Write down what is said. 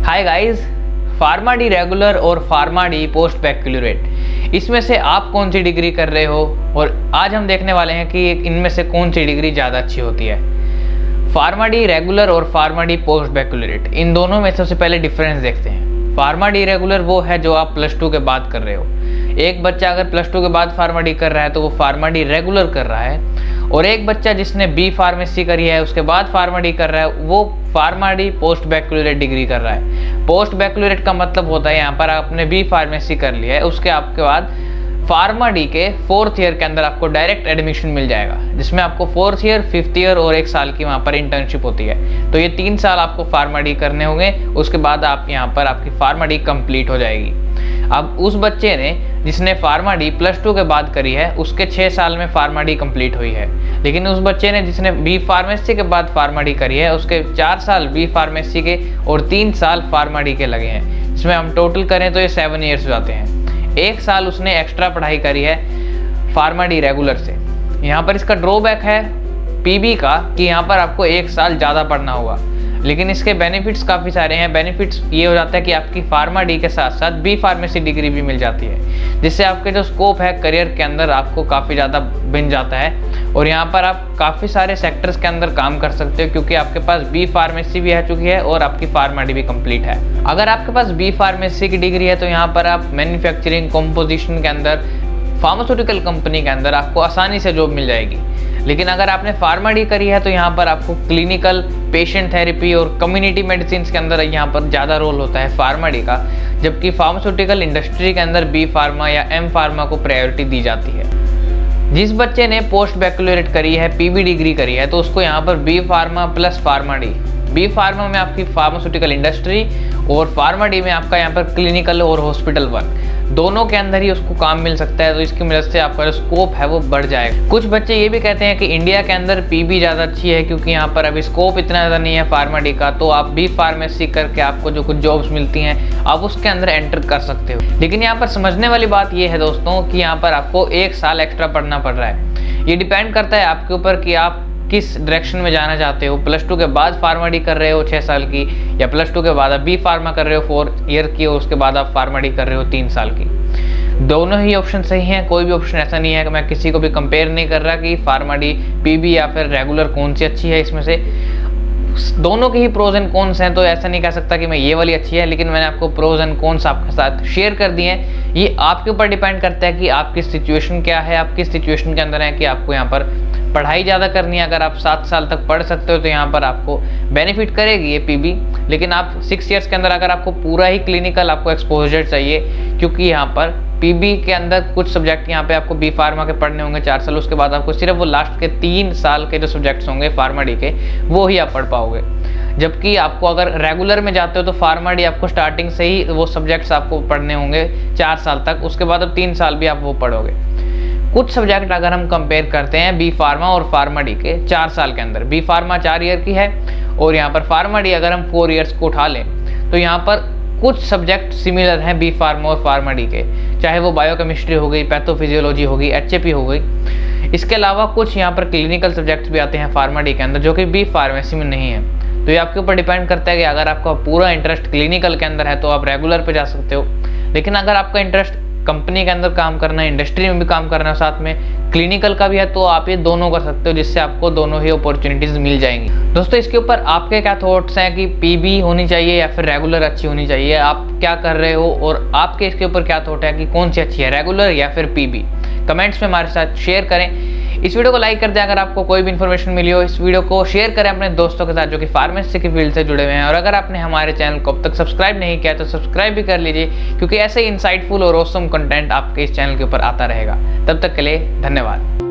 Hi guys, pharma D regular और pharma D post बैक्लूरेट, इसमें से आप कौन सी डिग्री कर रहे हो और आज हम देखने वाले हैं कि इनमें से कौन सी डिग्री ज़्यादा अच्छी होती है। फार्मा डी रेगुलर और फार्मा डी पोस्ट बैक्लूरेट, इन दोनों में सबसे पहले डिफरेंस देखते हैं। फार्मा डी रेगुलर वो है जो आप +2 के बाद कर रहे हो। एक बच्चा अगर +2 के बाद फार्मा डी कर रहा है तो वो फार्मा डी रेगुलर कर रहा है, और एक बच्चा जिसने बी फार्मेसी करी है उसके बाद फार्मा डी कर रहा है वो फार्मा डी पोस्ट बैक्लूरेट डिग्री कर रहा है। पोस्ट बैक्लूरेट का मतलब होता है यहाँ पर आपने बी फार्मेसी कर लिया है, उसके आपके बाद फार्मा डी के 4th ईयर के अंदर आपको डायरेक्ट एडमिशन मिल जाएगा, जिसमें आपको 4th ईयर 5th ईयर और 1 साल की वहाँ पर इंटर्नशिप होती है। तो ये 3 साल आपको फार्मा डी करने होंगे, उसके बाद आप यहाँ पर आपकी फार्मा डी कंप्लीट हो जाएगी। अब उस बच्चे ने जिसने फार्मा डी +2 के बाद करी है उसके 6 साल में फार्मा डी कंप्लीट हुई है, लेकिन उस बच्चे ने जिसने बी फार्मेसी के बाद फार्मा डी करी है उसके 4 साल बी फार्मेसी के और 3 साल फार्मा डी के लगे हैं। इसमें हम टोटल करें तो ये 7 ईयर्स हो जाते हैं। 1 साल उसने एक्स्ट्रा पढ़ाई करी है फार्मा डी रेगुलर से। यहाँ पर इसका ड्रॉबैक है पीबी का कि यहाँ पर आपको 1 साल ज़्यादा पढ़ना होगा, लेकिन इसके बेनिफिट्स काफ़ी सारे हैं। बेनिफिट्स ये हो जाता है कि आपकी फार्मा डी के साथ साथ बी फार्मेसी डिग्री भी मिल जाती है, जिससे आपके जो स्कोप है करियर के अंदर आपको काफ़ी ज़्यादा बन जाता है, और यहाँ पर आप काफ़ी सारे सेक्टर्स के अंदर काम कर सकते हो क्योंकि आपके पास बी फार्मेसी भी आ चुकी है और आपकी फार्मा डी भी कंप्लीट है। अगर आपके पास बी फार्मेसी की डिग्री है तो यहाँ पर आप मैन्युफैक्चरिंग कंपोजिशन के अंदर फार्मास्यूटिकल कंपनी के अंदर आपको आसानी से जॉब मिल जाएगी। लेकिन अगर आपने फार्मा डी करी है तो यहाँ पर आपको क्लिनिकल, पेशेंट थेरेपी और कम्युनिटी मेडिसिन के अंदर यहाँ पर ज़्यादा रोल होता है फार्मा डी का, जबकि फार्मास्यूटिकल इंडस्ट्री के अंदर बी फार्मा या एम फार्मा को प्रायोरिटी दी जाती है। जिस बच्चे ने पोस्ट बैक्लूरेट करी है, पीबी डिग्री करी है, तो उसको यहाँ पर B pharma plus pharma D, B pharma में आपकी फार्मास्यूटिकल इंडस्ट्री और फार्मा डी में आपका यहाँ पर क्लिनिकल और हॉस्पिटल वर्क, दोनों के अंदर ही उसको काम मिल सकता है। तो इसकी मदद से आपका जो स्कोप है वो बढ़ जाएगा। कुछ बच्चे ये भी कहते हैं कि इंडिया के अंदर पीबी ज़्यादा अच्छी है क्योंकि यहाँ पर अभी स्कोप इतना ज़्यादा नहीं है फार्मा डी का, तो आप बी फार्मेसी करके आपको जो कुछ जॉब्स मिलती हैं आप उसके अंदर एंटर कर सकते हो। लेकिन यहाँ पर समझने वाली बात ये है दोस्तों कि यहाँ पर आपको 1 साल एक्स्ट्रा पढ़ना पड़ रहा है। ये डिपेंड करता है आपके ऊपर कि आप किस डायरेक्शन में जाना चाहते हो। +2 के बाद फार्मा डी कर रहे हो 6 साल की, या +2 के बाद आप बी फार्मा कर रहे हो 4 ईयर की और उसके बाद आप फार्मा डी कर रहे हो 3 साल की। दोनों ही ऑप्शन सही हैं, कोई भी ऑप्शन ऐसा नहीं है कि मैं किसी को भी कंपेयर नहीं कर रहा कि फार्मा डी, पीबी या फिर रेगुलर कौन सी अच्छी है। इसमें से दोनों के ही प्रोज एंड कॉन्स हैं, तो ऐसा नहीं कह सकता कि मैं ये वाली अच्छी है, लेकिन मैंने आपको प्रोज एंड कॉन्स आपके साथ शेयर कर दिए हैं। ये आपके ऊपर डिपेंड करता है कि आपकी सिचुएशन क्या है, आप किस सिचुएशन के अंदर हैं कि आपको यहाँ पर पढ़ाई ज़्यादा करनी है। अगर आप 7 साल तक पढ़ सकते हो तो यहाँ पर आपको बेनिफिट करेगी ये पीबी, लेकिन आप 6 ईयर्स के अंदर अगर आपको पूरा ही क्लिनिकल आपको एक्सपोजर चाहिए, क्योंकि यहाँ पर पीबी के अंदर कुछ सब्जेक्ट यहाँ पे आपको बी फार्मा के पढ़ने होंगे 4 साल, उसके बाद आपको सिर्फ वो लास्ट के 3 साल के जो सब्जेक्ट्स होंगे फार्मा डी के वो ही आप पढ़ पाओगे। जबकि आपको अगर रेगुलर में जाते हो तो फार्मा डी आपको स्टार्टिंग से ही वो सब्जेक्ट्स आपको पढ़ने होंगे 4 साल तक, उसके बाद अब 3 साल भी आप वो पढ़ोगे। कुछ सब्जेक्ट अगर हम कंपेयर करते हैं बी फार्मा और फार्मा डी के 4 साल के अंदर, बी फार्मा 4 ईयर की है और यहाँ पर फार्मा डी अगर हम 4 ईयर्स को उठा लें तो यहाँ पर कुछ सब्जेक्ट सिमिलर हैं बी फार्मा और फार्मा डी के, चाहे वो बायोकेमिस्ट्री हो गई, पैथोफिजियोलॉजी हो गई, एचएपी हो गई। इसके अलावा कुछ यहाँ पर क्लिनिकल सब्जेक्ट्स भी आते हैं फार्मा डी के अंदर जो कि बी फार्मेसी में नहीं है। तो ये आपके ऊपर डिपेंड करता है कि अगर आपका पूरा इंटरेस्ट क्लिनिकल के अंदर है तो आप रेगुलर पे जा सकते हो, लेकिन अगर आपका इंटरेस्ट कंपनी के अंदर काम करना है, इंडस्ट्री में भी काम करना है, साथ में क्लिनिकल का भी है, तो आप ये दोनों कर सकते हो, जिससे आपको दोनों ही अपॉर्चुनिटीज़ मिल जाएंगी। दोस्तों इसके ऊपर आपके क्या थॉट्स हैं कि पीबी होनी चाहिए या फिर रेगुलर अच्छी होनी चाहिए? आप क्या कर रहे हो और आपके इसके ऊपर क्या थॉट है कि कौन सी अच्छी है, रेगुलर या फिर पीबी? कमेंट्स में हमारे साथ शेयर करें। इस वीडियो को लाइक कर दें अगर आपको कोई भी इन्फॉर्मेशन मिली हो। इस वीडियो को शेयर करें अपने दोस्तों के साथ जो कि फार्मेसी की फील्ड से जुड़े हुए हैं, और अगर आपने हमारे चैनल को अब तक सब्सक्राइब नहीं किया तो सब्सक्राइब भी कर लीजिए, क्योंकि ऐसे इंसाइटफुल और ऑसम कंटेंट आपके इस चैनल के ऊपर आता रहेगा। तब तक के लिए धन्यवाद।